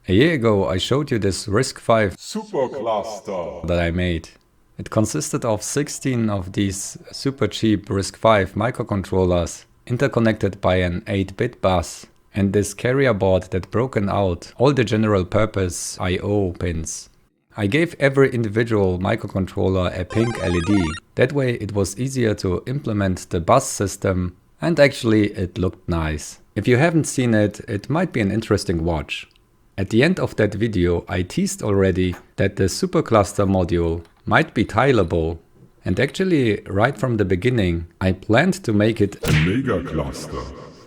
A year ago I showed you this RISC-V Supercluster that I made. It consisted of 16 of these super cheap RISC-V microcontrollers interconnected by an 8-bit bus and this carrier board that broken out all the general purpose I/O pins. I gave every individual microcontroller a pink LED. That way it was easier to implement the bus system and actually it looked nice. If you haven't seen it, it might be an interesting watch. At the end of that video I teased already that the Supercluster module might be tileable, and actually right from the beginning I planned to make it a mega cluster.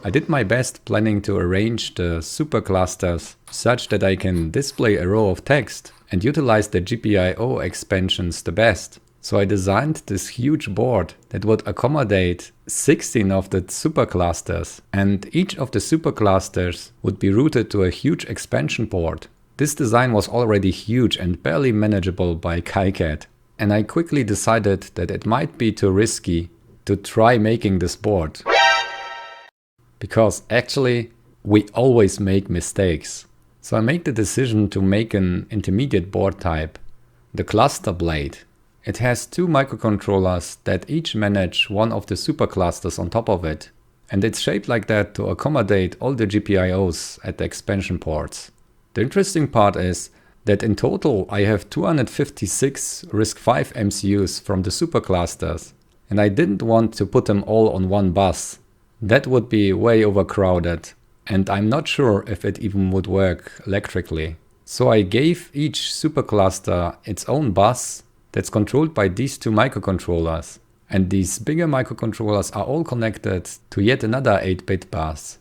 I did my best planning to arrange the superclusters such that I can display a row of text and utilize the GPIO expansions the best. So I designed this huge board that would accommodate 16 of the superclusters, and each of the superclusters would be routed to a huge expansion port. This design was already huge and barely manageable by KiCad, and I quickly decided that it might be too risky to try making this board. Because actually, we always make mistakes. So I made the decision to make an intermediate board type, the cluster blade. It has two microcontrollers that each manage one of the superclusters on top of it. And it's shaped like that to accommodate all the GPIOs at the expansion ports. The interesting part is that in total I have 256 RISC-V MCUs from the superclusters. And I didn't want to put them all on one bus. That would be way overcrowded, and I'm not sure if it even would work electrically. So I gave each supercluster its own bus that's controlled by these two microcontrollers. And these bigger microcontrollers are all connected to yet another 8-bit bus.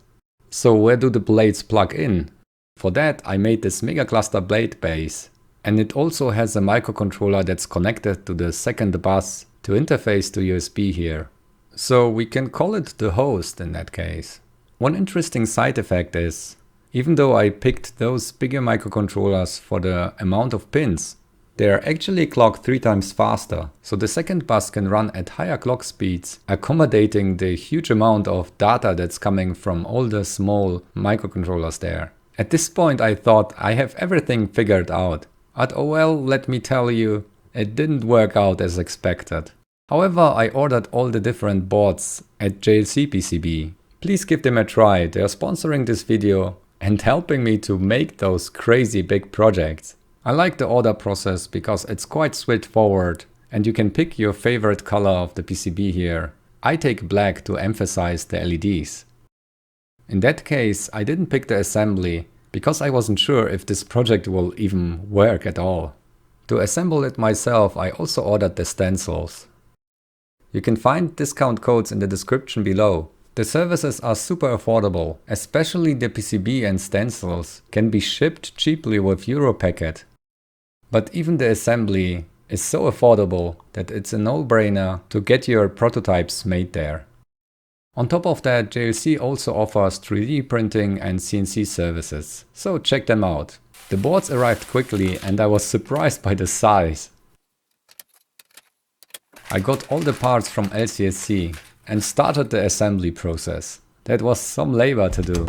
So where do the blades plug in? For that I made this mega cluster blade base. And it also has a microcontroller that's connected to the second bus to interface to USB here. So we can call it the host in that case. One interesting side effect is, even though I picked those bigger microcontrollers for the amount of pins, they are actually clocked 3 times faster. So the second bus can run at higher clock speeds, accommodating the huge amount of data that's coming from all the small microcontrollers there. At this point I thought I have everything figured out. But oh well, let me tell you, it didn't work out as expected. However, I ordered all the different boards at JLCPCB. Please give them a try, they are sponsoring this video and helping me to make those crazy big projects. I like the order process because it's quite straightforward and you can pick your favorite color of the PCB here. I take black to emphasize the LEDs. In that case, I didn't pick the assembly because I wasn't sure if this project will even work at all. To assemble it myself, I also ordered the stencils. You can find discount codes in the description below. The services are super affordable, especially the PCB and stencils can be shipped cheaply with Europacket. But even the assembly is so affordable that it's a no-brainer to get your prototypes made there. On top of that, JLC also offers 3D printing and CNC services, so check them out. The boards arrived quickly and I was surprised by the size. I got all the parts from LCSC and started the assembly process. That was some labor to do.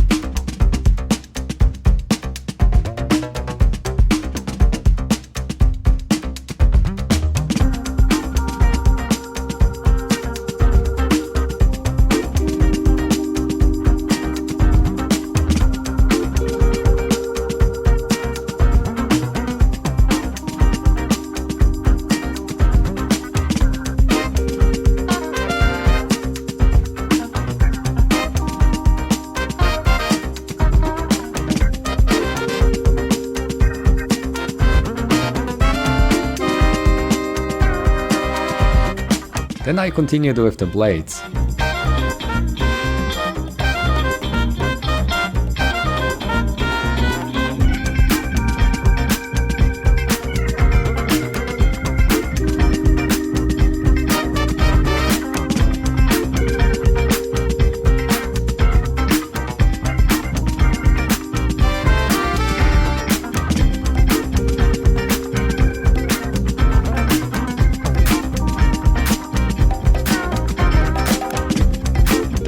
Then I continued with the blades.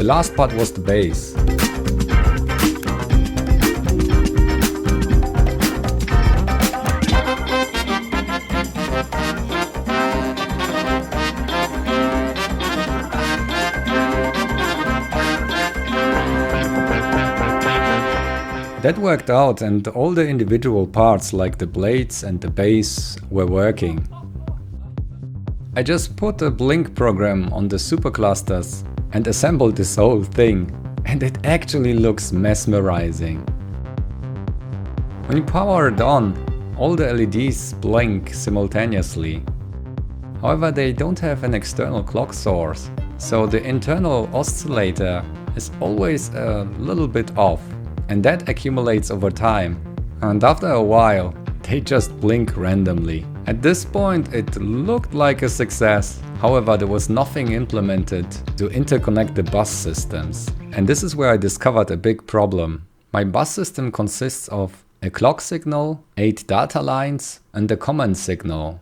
The last part was the base. That worked out, and all the individual parts like the blades and the base were working. I just put a blink program on the superclusters and assembled this whole thing, and it actually looks mesmerizing. When you power it on, all the LEDs blink simultaneously. However, they don't have an external clock source, so the internal oscillator is always a little bit off, and that accumulates over time, and after a while they just blink randomly. At this point it looked like a success, however there was nothing implemented to interconnect the bus systems, and this is where I discovered a big problem. My bus system consists of a clock signal, 8 data lines and a command signal.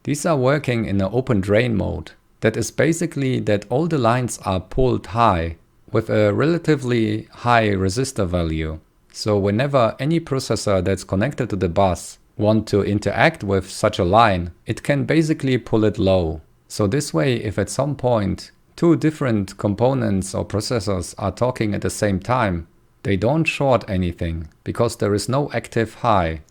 These are working in an open drain mode. That is basically that all the lines are pulled high with a relatively high resistor value. So whenever any processor that's connected to the bus want to interact with such a line, it can basically pull it low. So this way, if at some point two different components or processors are talking at the same time, they don't short anything because there is no active high.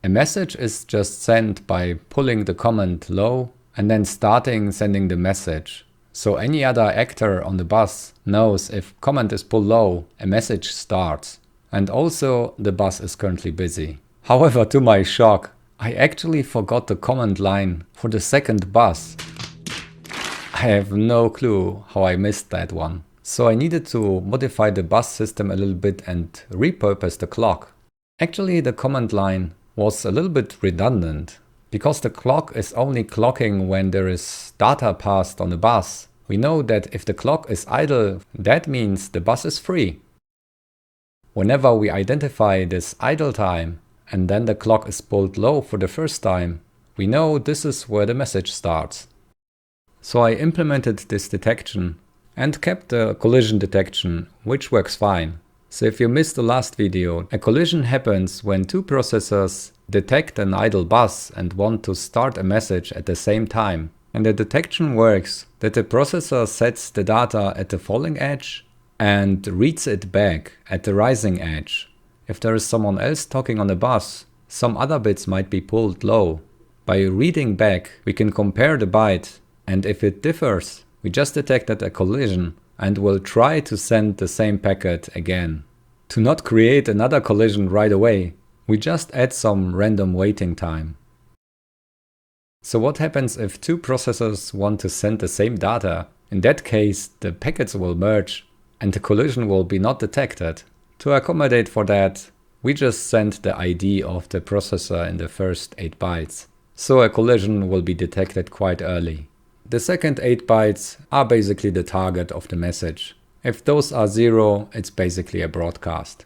A message is just sent by pulling the command low and then sending the message. So any other actor on the bus knows if command is pulled low, a message starts. And also the bus is currently busy. However, to my shock, I actually forgot the command line for the second bus. I have no clue how I missed that one. So I needed to modify the bus system a little bit and repurpose the clock. Actually, the command line was a little bit redundant. Because the clock is only clocking when there is data passed on the bus, we know that if the clock is idle, that means the bus is free. Whenever we identify this idle time and then the clock is pulled low for the first time, we know this is where the message starts. So I implemented this detection and kept the collision detection, which works fine. So if you missed the last video, a collision happens when two processors detect an idle bus and want to start a message at the same time. And the detection works that the processor sets the data at the falling edge and reads it back at the rising edge. If there is someone else talking on the bus, some other bits might be pulled low. By reading back, we can compare the byte, and if it differs, we just detected a collision and will try to send the same packet again. To not create another collision right away, we just add some random waiting time. So what happens if two processors want to send the same data? In that case, the packets will merge and the collision will be not detected. To accommodate for that, we just send the ID of the processor in the first 8 bytes. So a collision will be detected quite early. The second 8 bytes are basically the target of the message. If those are 0, it's basically a broadcast.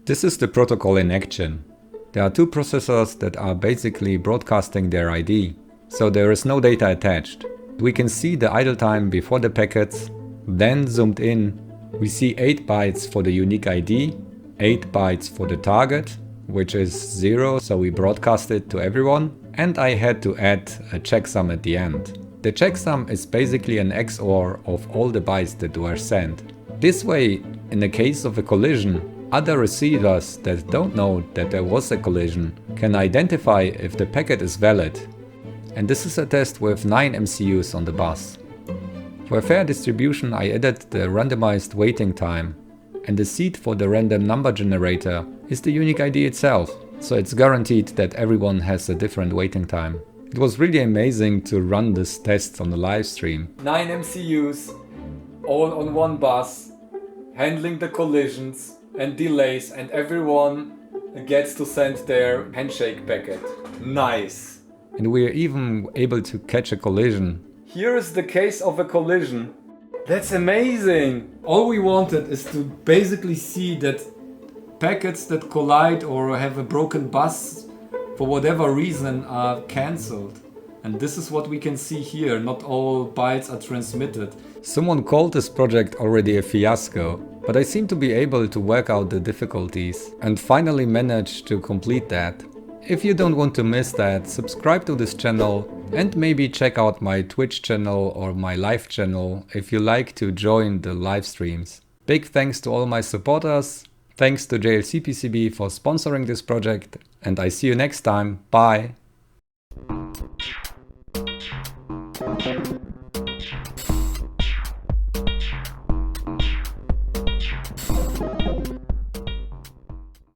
This is the protocol in action. There are two processors that are basically broadcasting their ID, so there is no data attached. We can see the idle time before the packets, then zoomed in, we see 8 bytes for the unique ID, 8 bytes for the target, which is 0, so we broadcast it to everyone, and I had to add a checksum at the end. The checksum is basically an XOR of all the bytes that were sent. This way, in the case of a collision, other receivers that don't know that there was a collision can identify if the packet is valid. And this is a test with 9 MCUs on the bus. For a fair distribution, I added the randomized waiting time, and the seed for the random number generator is the unique ID itself, so it's guaranteed that everyone has a different waiting time. It was really amazing to run this test on the live stream. 9 MCUs, all on one bus, handling the collisions and delays, and everyone gets to send their handshake packet. Nice! And we are even able to catch a collision. Here is the case of a collision. That's amazing! All we wanted is to basically see that packets that collide or have a broken bus for whatever reason are cancelled. And this is what we can see here, not all bytes are transmitted. Someone called this project already a fiasco, but I seem to be able to work out the difficulties and finally managed to complete that. If you don't want to miss that, subscribe to this channel and maybe check out my Twitch channel or my live channel if you like to join the live streams. Big thanks to all my supporters. Thanks to JLCPCB for sponsoring this project, and I see you next time. Bye!